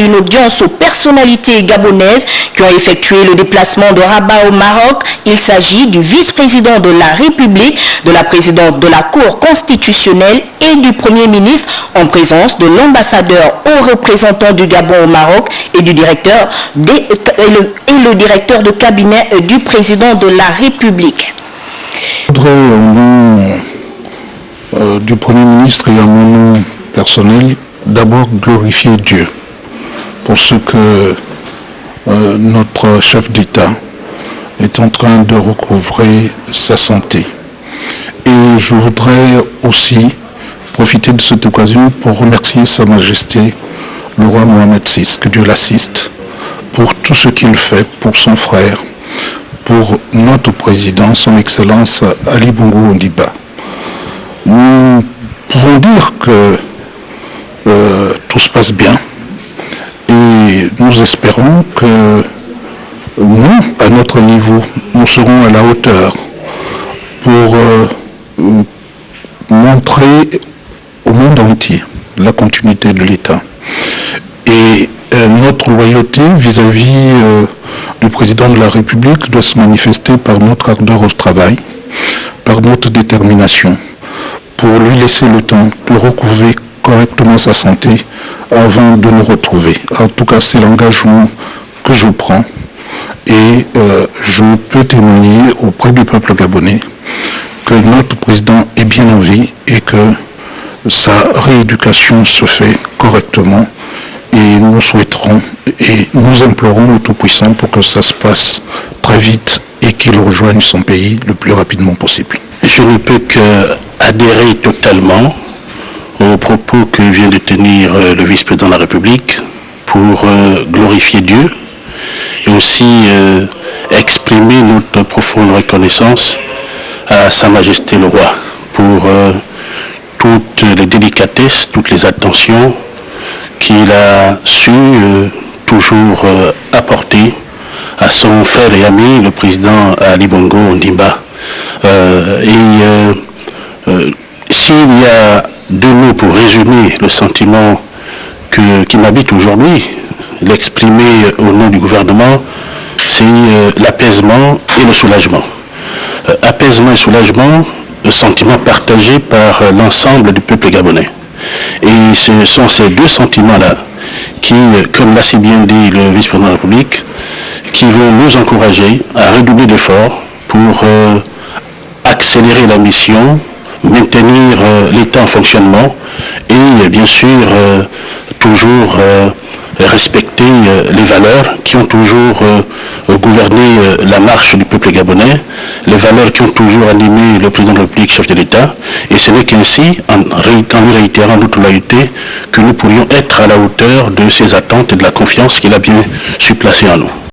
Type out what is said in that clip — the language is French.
une audience aux personnalités gabonaises qui ont effectué le déplacement de Rabat au Maroc. Il s'agit du vice-président de la République, de la présidente de la Cour constitutionnelle et du Premier ministre en présence de l'ambassadeur haut représentant du Gabon au Maroc et du directeur le directeur de cabinet du président de la République. Je voudrais, au nom du Premier ministre et à mon nom personnel, d'abord glorifier Dieu pour ce que notre chef d'État est en train de recouvrer sa santé. Et je voudrais aussi profiter de cette occasion pour remercier Sa Majesté le roi Mohamed VI, que Dieu l'assiste, pour tout ce qu'il fait pour son frère, pour notre président, son Excellence Ali Bongo Ondimba. Nous pouvons dire que tout se passe bien et nous espérons que nous, à notre niveau, nous serons à la hauteur pour montrer au monde entier la continuité de l'État. Et notre loyauté vis-à-vis du président de la République doit se manifester par notre ardeur au travail, par notre détermination, pour lui laisser le temps de recouvrer correctement sa santé avant de nous retrouver. En tout cas, c'est l'engagement que je prends et je peux témoigner auprès du peuple gabonais que notre président est bien en vie et que sa rééducation se fait correctement. Et nous souhaiterons et nous implorons le Tout-Puissant pour que ça se passe très vite et qu'il rejoigne son pays le plus rapidement possible. Je ne peux qu'adhérer totalement aux propos que vient de tenir le vice-président de la République pour glorifier Dieu et aussi exprimer notre profonde reconnaissance à Sa Majesté le Roi pour toutes les délicatesses, toutes les attentions qu'il a su toujours apporter à son frère et ami, le président Ali Bongo Ondimba. S'il y a deux mots pour résumer le sentiment qui m'habite aujourd'hui, l'exprimer au nom du gouvernement, c'est l'apaisement et le soulagement. Apaisement et soulagement, le sentiment partagé par l'ensemble du peuple gabonais. Et ce sont ces deux sentiments-là qui, comme l'a si bien dit le vice-président de la République, qui vont nous encourager à redoubler d'efforts pour accélérer la mission, maintenir l'État en fonctionnement et bien sûr toujours respecter les valeurs qui ont toujours gouverné la marche du peuple gabonais, les valeurs qui ont toujours animé le président de la République, chef de l'État, et ce n'est qu'ainsi, en réitérant notre loyauté, que nous pourrions être à la hauteur de ces attentes et de la confiance qu'il a bien su placer en nous.